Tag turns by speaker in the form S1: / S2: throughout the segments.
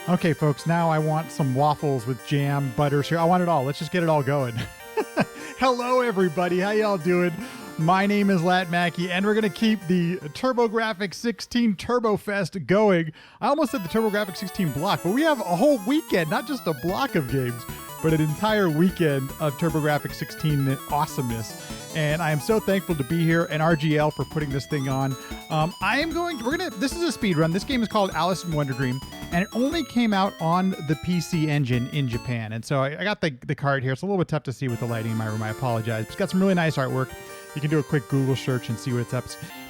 S1: Okay, folks, now I want some waffles with jam, butter, syrup. I want it all. Let's just get it all going. Hello, everybody. How y'all doing? My name is lattmackey, and we're going to keep the TurboGrafx 16 TurboFest going. I almost said the TurboGrafx 16 block, but we have a whole weekend, not just a block of games, but an entire weekend of TurboGrafx 16 awesomeness. And I am so thankful to be here and RGL for putting this thing on. This is a speed run. This game is called Alice in Wonderdream, and it only came out on the PC Engine in Japan. And so I got the card here. It's a little bit tough to see with the lighting in my room. I apologize. It's got some really nice artwork. You can do a quick Google search and see what it's up.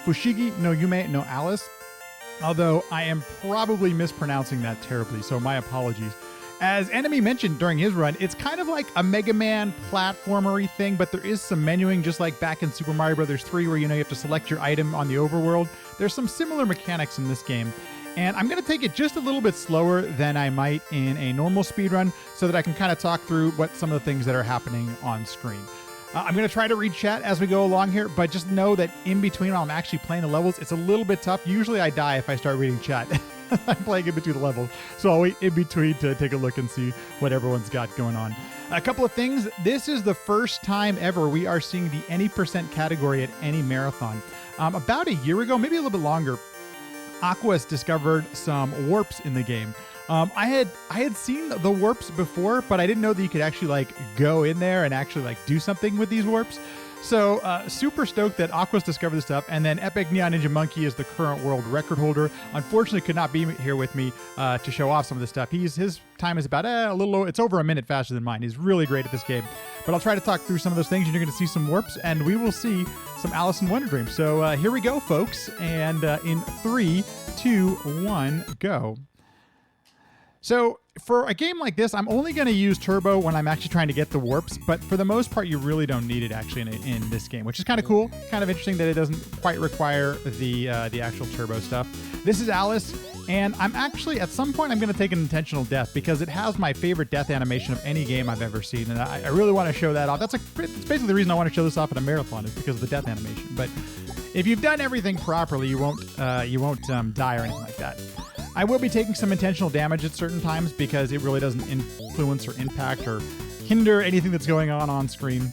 S1: Fushigi no Yume no Alice. Although I am probably mispronouncing that terribly, so my apologies. As Enemy mentioned during his run, it's kind of like a Mega Man platformery thing, but there is some menuing just like back in Super Mario Bros. 3 where you have to select your item on the overworld. There's some similar mechanics in this game. And I'm going to take it just a little bit slower than I might in a normal speedrun so that I can kind of talk through what some of the things that are happening on screen. I'm going to try to read chat as we go along here, but just know that in between while I'm actually playing the levels, it's a little bit tough. Usually I die if I start reading chat. I'm playing in between the levels, so I'll wait in between to take a look and see what everyone's got going on. A couple of things. This is the first time ever we are seeing the any % category at any marathon. About a year ago, maybe a little bit longer, Aquas discovered some warps in the game. I had seen the warps before, but I didn't know that you could actually go in there and actually do something with these warps. So super stoked that Aquas discovered this stuff, and then Epic Neon Ninja Monkey is the current world record holder. Unfortunately, could not be here with me to show off some of this stuff. His time is about it's over a minute faster than mine. He's really great at this game. But I'll try to talk through some of those things. You're going to see some warps, and we will see some Alice in Wonderdream. So here we go, folks. And in 3, 2, 1, go. So for a game like this, I'm only going to use Turbo when I'm actually trying to get the warps, but for the most part, you really don't need it actually in this game, which is kind of cool. Kind of interesting that it doesn't quite require the actual Turbo stuff. This is Alice, and I'm actually, at some point, I'm going to take an intentional death because it has my favorite death animation of any game I've ever seen, and I really want to show that off. It's basically the reason I want to show this off at a marathon is because of the death animation. But if you've done everything properly, you won't die or anything like that. I will be taking some intentional damage at certain times because it really doesn't influence or impact or hinder anything that's going on screen.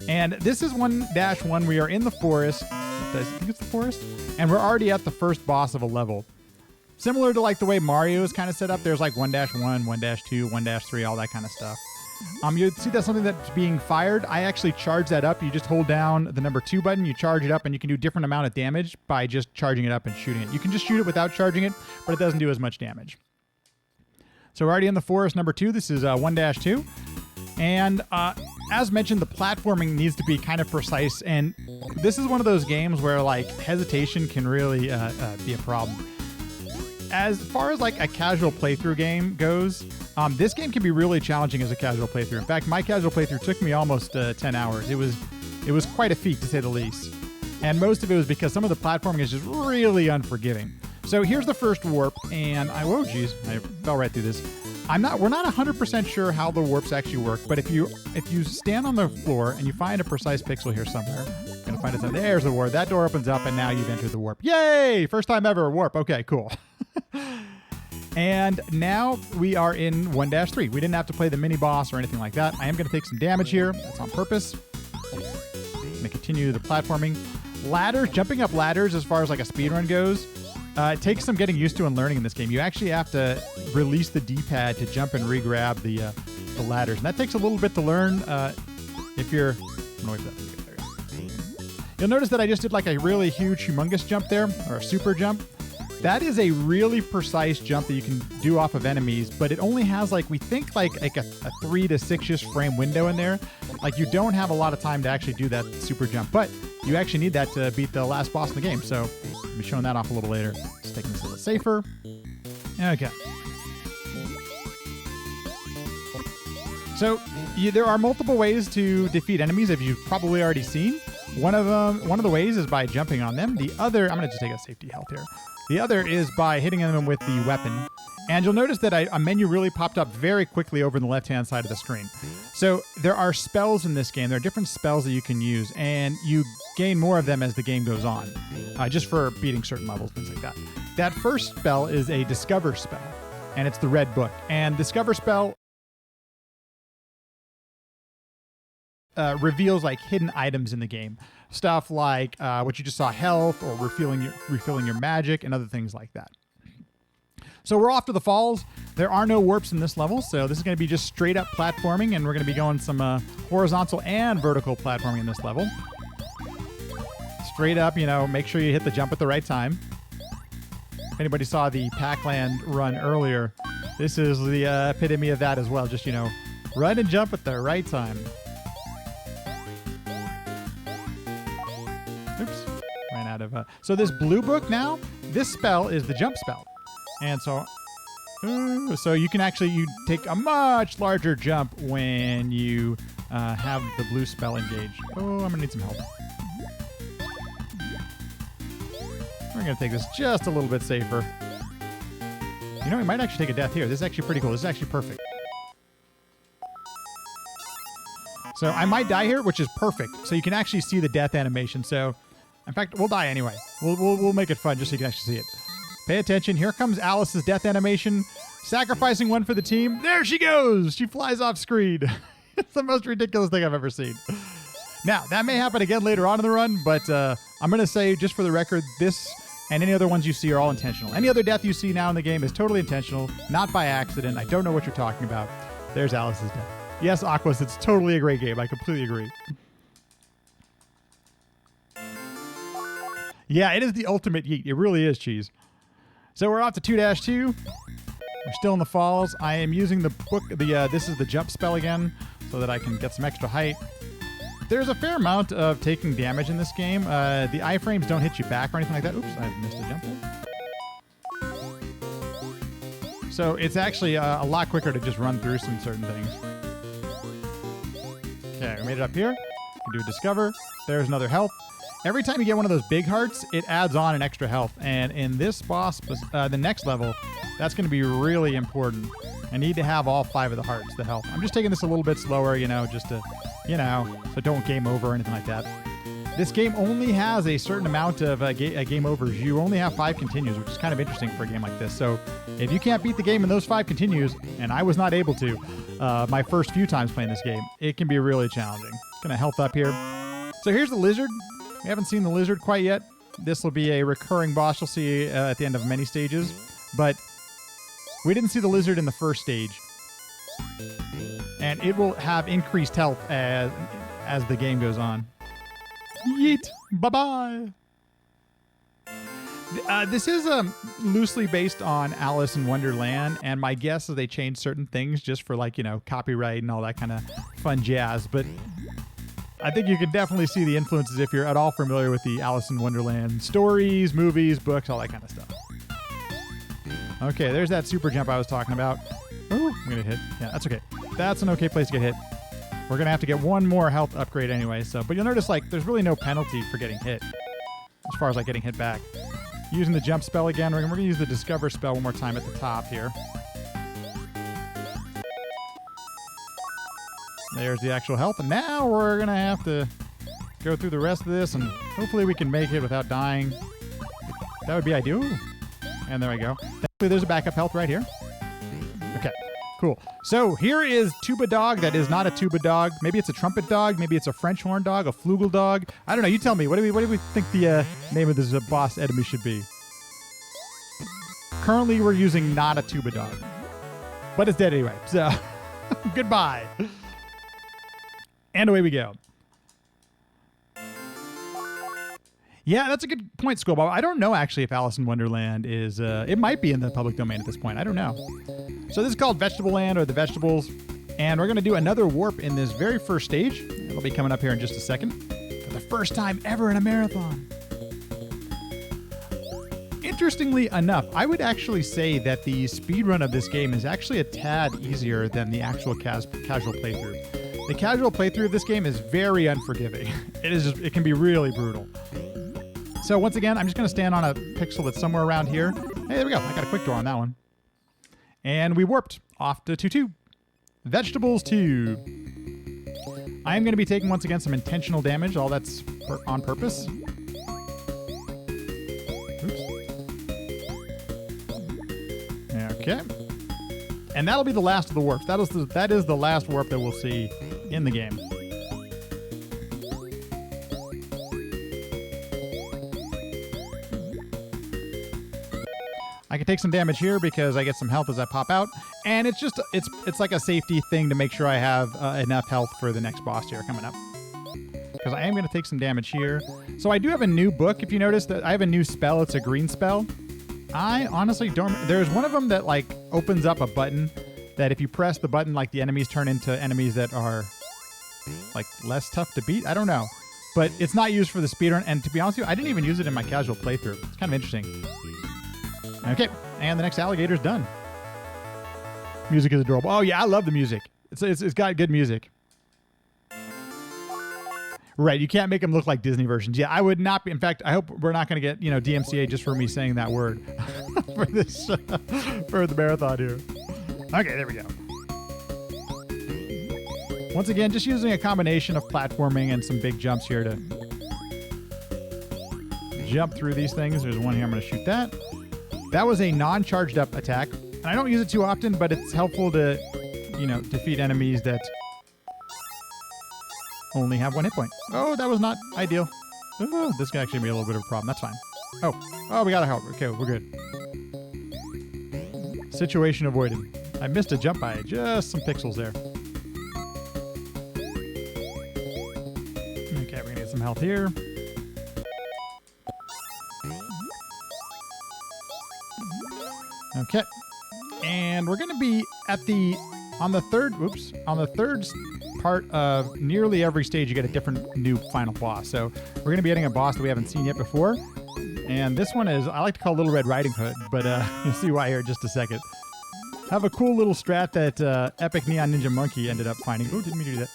S1: And this is 1-1. We are in the forest. I think it's the forest. And we're already at the first boss of a level. Similar to the way Mario is kind of set up. There's 1-1, 1-2, 1-3, all that kind of stuff. You see that's something that's being fired. I actually charge that up. You just hold down the number 2 button, you charge it up, and you can do different amount of damage by just charging it up and shooting it. You can just shoot it without charging it, but it doesn't do as much damage. So we're already in the forest number 2. This is 1-2. And as mentioned, the platforming needs to be kind of precise, and this is one of those games where hesitation can really be a problem. As far as a casual playthrough game goes, this game can be really challenging as a casual playthrough. In fact, my casual playthrough took me almost 10 hours. It was quite a feat, to say the least. And most of it was because some of the platforming is just really unforgiving. So here's the first warp, and I fell right through this. We're not 100% sure how the warps actually work, but if you stand on the floor and you find a precise pixel here somewhere, you're gonna find it somewhere. There's the warp. That door opens up, and now you've entered the warp. Yay! First time ever warp. Okay, cool. And now we are in 1-3. We didn't have to play the mini boss or anything like that. I am going to take some damage here. That's on purpose. I'm going to continue the platforming. Ladders, jumping up ladders as far as a speedrun goes, it takes some getting used to and learning in this game. You actually have to release the D-pad to jump and re-grab the ladders. And that takes a little bit to learn if you're... You'll notice that I just did a really huge, humongous jump there, or a super jump. That is a really precise jump that you can do off of enemies, but it only has we think a 3 to 6-ish frame window in there. You don't have a lot of time to actually do that super jump, but you actually need that to beat the last boss in the game. So I'll be showing that off a little later. Just taking this a little safer. Okay. So there are multiple ways to defeat enemies, if you've probably already seen. One of the ways is by jumping on them. The other, I'm going to just take a safety health here. The other is by hitting them with the weapon. And you'll notice that a menu really popped up very quickly over in the left-hand side of the screen. So there are spells in this game. There are different spells that you can use, and you gain more of them as the game goes on, just for beating certain levels, things like that. That first spell is a Discover spell. and it's the red book. And Discover spell reveals like hidden items in the game. Stuff like what you just saw, health, or refilling your magic, and other things like that. So we're off to the falls. There are no warps in this level, so this is going to be just straight up platforming, and we're going to be going some horizontal and vertical platforming in this level. Straight up, make sure you hit the jump at the right time. If anybody saw the Pac-Land run earlier, this is the epitome of that as well. Just, run and jump at the right time. Oops, ran out of... So this blue book now, this spell is the jump spell. And so you can you take a much larger jump when you have the blue spell engaged. Oh, I'm going to need some help. We're going to take this just a little bit safer. We might actually take a death here. This is actually pretty cool. This is actually perfect. So I might die here, which is perfect. So you can actually see the death animation. So, in fact, we'll die anyway. We'll make it fun just so you can actually see it. Pay attention. Here comes Alice's death animation. Sacrificing one for the team. There she goes. She flies off screen. It's the most ridiculous thing I've ever seen. Now, that may happen again later on in the run, but I'm going to say, just for the record, this and any other ones you see are all intentional. Any other death you see now in the game is totally intentional, not by accident. I don't know what you're talking about. There's Alice's death. Yes, Aquas, it's totally a great game. I completely agree. Yeah, it is the ultimate yeet. It really is, Cheese. So we're off to 2-2. We're still in the falls. I am using the book. This is the jump spell again, so that I can get some extra height. There's a fair amount of taking damage in this game. The iframes don't hit you back or anything like that. Oops, I missed a jump there. So it's actually a lot quicker to just run through some certain things. Okay, we made it up here. We can do a discover. There's another health. Every time you get one of those big hearts, it adds on an extra health. And in this boss, the next level, that's going to be really important. I need to have all 5 of the hearts, the health. I'm just taking this a little bit slower, just to, so don't game over or anything like that. This game only has a certain amount of game overs. You only have 5 continues, which is kind of interesting for a game like this. So if you can't beat the game in those 5 continues, and I was not able to my first few times playing this game, it can be really challenging. Going to health up here. So here's the lizard. We haven't seen the lizard quite yet. This will be a recurring boss you'll see at the end of many stages. But we didn't see the lizard in the first stage. And it will have increased health as the game goes on. Yeet. Bye-bye. This is loosely based on Alice in Wonderland, and my guess is they changed certain things just for copyright and all that kind of fun jazz. But I think you can definitely see the influences if you're at all familiar with the Alice in Wonderland stories, movies, books, all that kind of stuff. Okay, there's that super jump I was talking about. Oh, I'm going to hit. Yeah, that's okay. That's an okay place to get hit. We're going to have to get one more health upgrade anyway. But you'll notice there's really no penalty for getting hit as far as getting hit back. Using the jump spell again. We're going to use the discover spell one more time at the top here. There's the actual health. And now we're going to have to go through the rest of this, and hopefully we can make it without dying. That would be ideal. And there we go. Thankfully, there's a backup health right here. Okay, cool. So here is Tuba Dog. That is not a tuba dog. Maybe it's a trumpet dog. Maybe it's a French horn dog, a flugel dog. I don't know. You tell me. What do we think the name of this boss enemy should be? Currently, we're using not a tuba dog. But it's dead anyway. So, goodbye. And away we go. Yeah, that's a good point, Squillball. I don't know, actually, if Alice in Wonderland is... it might be in the public domain at this point. I don't know. So this is called Vegetable Land, or the Vegetables. And we're going to do another warp in this very first stage. It'll be coming up here in just a second. For the first time ever in a marathon. Interestingly enough, I would actually say that the speedrun of this game is actually a tad easier than the actual casual playthrough. The casual playthrough of this game is very unforgiving. It can be really brutal. So once again, I'm just going to stand on a pixel that's somewhere around here. Hey, there we go. I got a quick door on that one. And we warped off to 2-2. Vegetables 2. I am going to be taking, once again, some intentional damage. All that's on purpose. Oops. Okay. And that'll be the last of the warps. That is the last warp that we'll see in the game. I can take some damage here because I get some health as I pop out, and it's just it's like a safety thing to make sure I have enough health for the next boss here coming up. Because I am going to take some damage here. So I do have a new book. If you notice that I have a new spell, it's a green spell. I honestly don't. There's one of them that like opens up a button that if you press the button, like the enemies turn into enemies that are like less tough to beat. I don't know, but it's not used for the speedrun. And to be honest with you, I didn't even use it in my casual playthrough. It's kind of interesting. Okay, and the next alligator's done. Music is adorable. Oh yeah, I love the music. It's got good music. Right, you can't make them look like Disney versions. Yeah, I would not be. In fact, I hope we're not going to get DMCA just for me saying that word for this for the marathon here. Okay, there we go. Once again, just using a combination of platforming and some big jumps here to jump through these things. There's one here. I'm going to shoot that. That was a non-charged up attack, and I don't use it too often, but it's helpful to, defeat enemies that only have 1 hit point. Oh, that was not ideal. Oh, this guy actually made a little bit of a problem. That's fine. Oh, we gotta help. Okay, we're good. Situation avoided. I missed a jump by just some pixels there. Okay, we're gonna get some health here. Okay, and we're gonna be on the third part of nearly every stage. You get a different new final boss. So we're gonna be getting a boss that we haven't seen yet before, and this one is I like to call Little Red Riding Hood, but you'll see why here in just a second. Have a cool little strat that Epic Neon Ninja Monkey ended up finding. Oh, didn't mean to do that.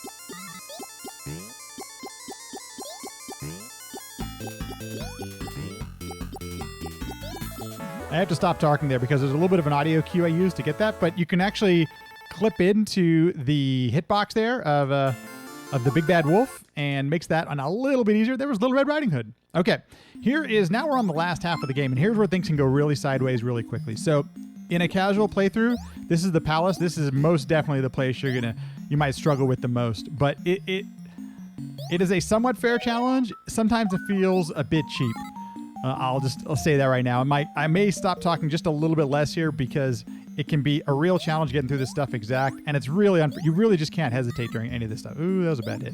S1: I have to stop talking there because there's a little bit of an audio cue I use to get that, but you can actually clip into the hitbox there of the Big Bad Wolf and makes that on a little bit easier. There was Little Red Riding Hood. Okay, now we're on the last half of the game, and here's where things can go really sideways really quickly. So in a casual playthrough, this is the palace. This is most definitely the place you might struggle with the most, but it is a somewhat fair challenge. Sometimes it feels a bit cheap. I'll say that right now. I may stop talking just a little bit less here because it can be a real challenge getting through this stuff exact, and it's really you really just can't hesitate during any of this stuff. Ooh, that was a bad hit.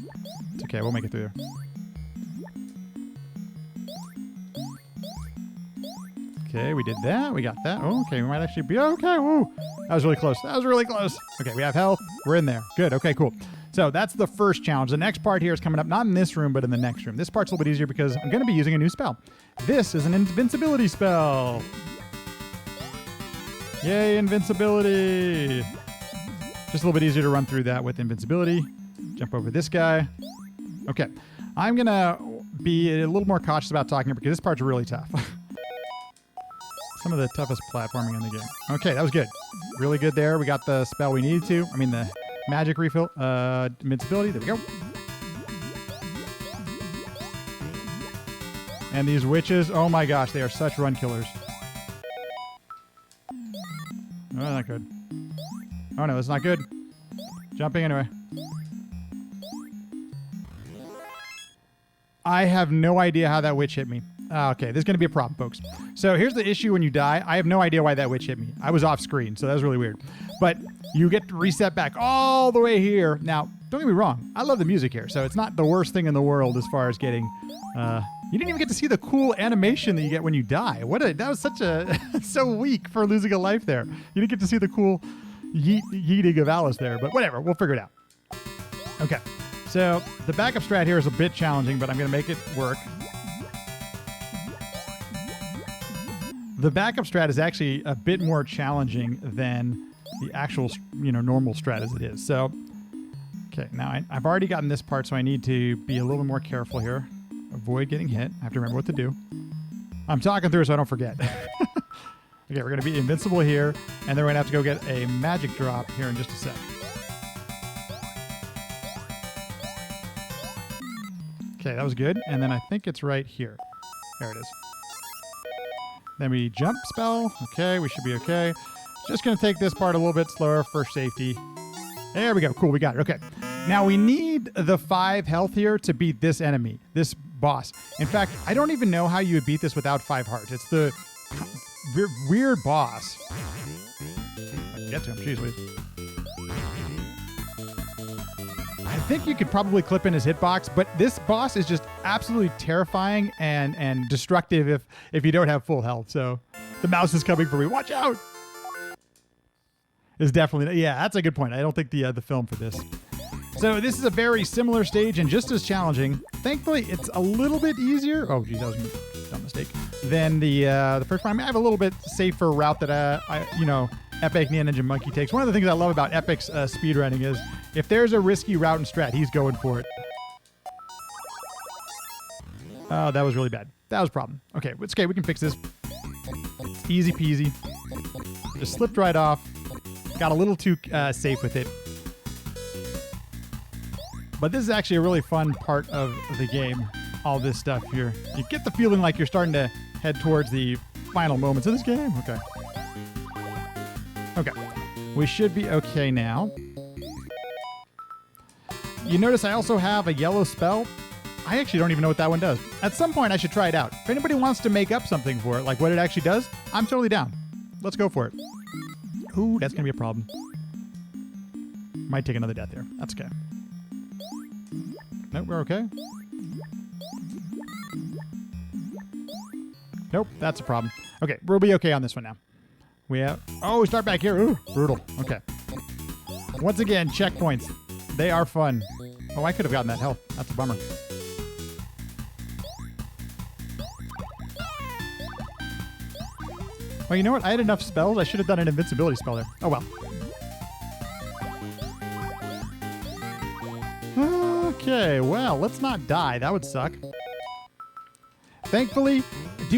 S1: It's okay, we'll make it through there. Okay, we did that. We got that. Oh, okay, we might actually be okay. Woo! That was really close. Okay, we have health. We're in there. Good. Okay, cool. So that's the first challenge. The next part here is coming up, not in this room, but in the next room. This part's a little bit easier because I'm going to be using a new spell. This is an invincibility spell. Yay, invincibility. Just a little bit easier to run through that with invincibility. Jump over this guy. Okay, I'm going to be a little more cautious about talking here because this part's really tough. Some of the toughest platforming in the game. Okay, that was good. Really good there. We got the spell we needed to. I mean, the magic refill, invincibility. There we go. And these witches, oh my gosh, they are such run killers. Oh, not good. Oh no, it's not good. Jumping anyway. I have no idea how that witch hit me. Okay, there's going to be a problem, folks. So here's the issue when you die. I have no idea why that witch hit me. I was off screen, so that was really weird. But you get to reset back all the way here. Now, don't get me wrong. I love the music here, so it's not the worst thing in the world as far as getting... you didn't even get to see the cool animation that you get when you die. That was such a... so weak for losing a life there. You didn't get to see the cool yeeting of Alice there, but whatever. We'll figure it out. Okay, so the backup strat here is a bit challenging, but I'm going to make it work. The backup strat is actually a bit more challenging than the actual, normal strat as it is. So, okay, now I've already gotten this part, so I need to be a little bit more careful here. Avoid getting hit. I have to remember what to do. I'm talking through so I don't forget. Okay, we're going to be invincible here, and then we're going to have to go get a magic drop here in just a sec. Okay, that was good. And then I think it's right here. There it is. Then we jump spell. Okay, we should be okay. Just going to take this part a little bit slower for safety. There we go. Cool, we got it. Okay. Now we need the 5 health here to beat this enemy, this boss. In fact, I don't even know how you would beat this without 5 hearts. It's the weird boss. I can get to him. Jeez, wait. I think you could probably clip in his hitbox, but this boss is just absolutely terrifying and destructive if you don't have full health. So the mouse is coming for me. Watch out! Is definitely, yeah, that's a good point. I don't think the film for this. So this is a very similar stage and just as challenging. Thankfully, it's a little bit easier. Oh, geez, that was a dumb mistake. Than the first one. I have a little bit safer route that Epic Ninja Monkey takes. One of the things I love about Epic's speedrunning is if there's a risky route and strat, he's going for it. Oh, that was really bad. That was a problem. Okay, it's okay. We can fix this. It's easy peasy. Just slipped right off. Got a little too safe with it. But this is actually a really fun part of the game. All this stuff here. You get the feeling like you're starting to head towards the final moments of this game. Okay. Okay. We should be okay now. You notice I also have a yellow spell. I actually don't even know what that one does. At some point, I should try it out. If anybody wants to make up something for it, like what it actually does, I'm totally down. Let's go for it. Ooh, that's going to be a problem. Might take another death here. That's okay. Nope, we're okay. Nope, that's a problem. Okay, we'll be okay on this one now. We start back here. Ooh, brutal. Okay. Once again, checkpoints. They are fun. Oh, I could have gotten that health. That's a bummer. Well, you know what? I had enough spells. I should have done an invincibility spell there. Oh, well. Okay, well, let's not die. That would suck. Thankfully,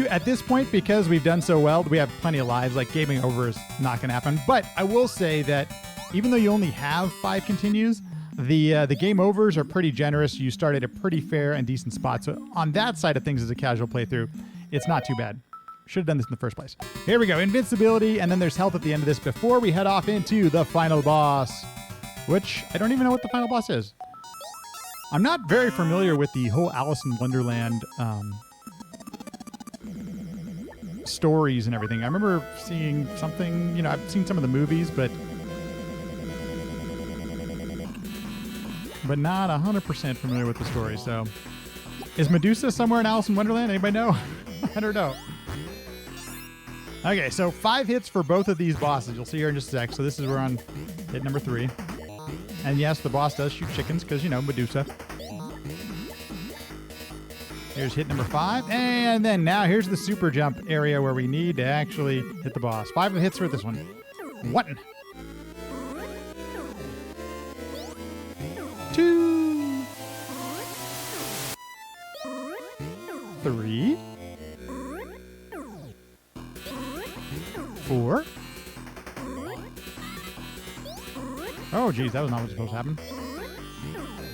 S1: at this point, because we've done so well, we have plenty of lives. Like, gaming over is not going to happen. But I will say that even though you only have 5 continues, the game overs are pretty generous. You start at a pretty fair and decent spot. So on that side of things as a casual playthrough, it's not too bad. Should have done this in the first place. Here we go. Invincibility, and then there's health at the end of this before we head off into the final boss, which I don't even know what the final boss is. I'm not very familiar with the whole Alice in Wonderland stories and everything. I remember seeing something, I've seen some of the movies, but not 100% familiar with the story. So is Medusa somewhere in Alice in Wonderland? Anybody know? I don't know. Okay, so 5 hits for both of these bosses. You'll see here in just a sec. So this is we're on hit number 3. And yes, the boss does shoot chickens because, Medusa. Here's hit number 5. And then now here's the super jump area where we need to actually hit the boss. 5 hits for this one. 1. 2. 3. 4. Oh, geez, that was not what's supposed to happen.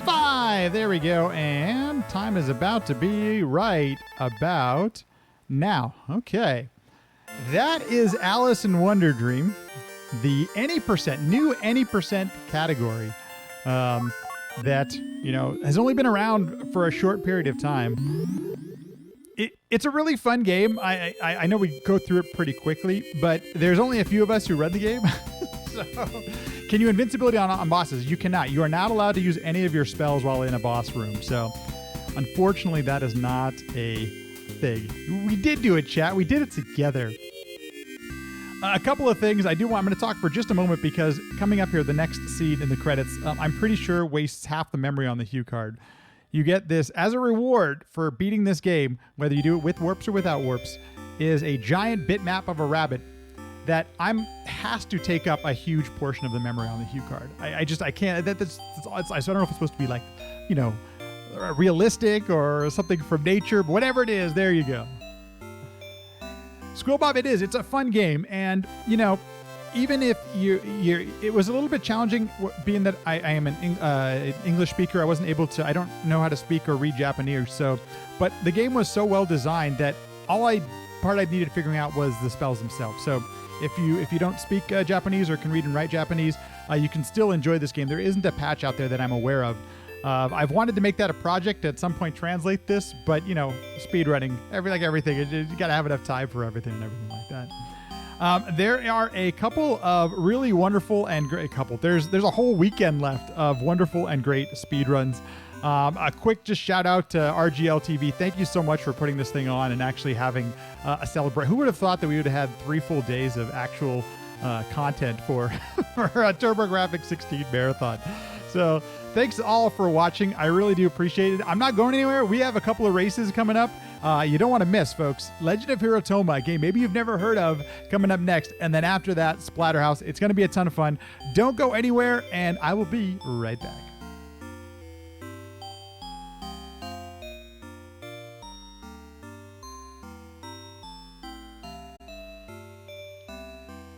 S1: 5. There we go. And time is about to be right about now. Okay. That is Alice in Wonderdream, the new any percent category that, has only been around for a short period of time. It's a really fun game. I know we go through it pretty quickly, but there's only a few of us who run the game. So, can you invincibility on bosses? You cannot. You are not allowed to use any of your spells while in a boss room. So, unfortunately, that is not a thing. We did do it, chat. We did it together. A couple of things I'm going to talk for just a moment because coming up here, the next scene in the credits, I'm pretty sure wastes half the memory on the Hue card. You get this as a reward for beating this game, whether you do it with warps or without warps, is a giant bitmap of a rabbit that has to take up a huge portion of the memory on the Hue card. I can't. I don't know if it's supposed to be like, realistic or something from nature, but whatever it is, there you go. Squirrel Bob, it is. It's a fun game, and even if it was a little bit challenging, being that I am an English speaker. I wasn't able to. I don't know how to speak or read Japanese. But the game was so well designed that all I part I needed figuring out was the spells themselves. So if you don't speak Japanese or can read and write Japanese, you can still enjoy this game. There isn't a patch out there that I'm aware of. I've wanted to make that a project at some point, translate this, but speedrunning, everything, you got to have enough time for everything and everything like that. There are a couple of really wonderful and great There's a whole weekend left of wonderful and great speedruns. A quick just shout out to RGL TV. Thank you so much for putting this thing on and actually having a celebration. Who would have thought that we would have had 3 full days of actual content for a TurboGrafx 16 marathon? So thanks all for watching. I really do appreciate it. I'm not going anywhere. We have a couple of races coming up. You don't want to miss, folks. Legend of Hirotoma, a game maybe you've never heard of, coming up next. And then after that, Splatterhouse. It's going to be a ton of fun. Don't go anywhere, and I will be right back.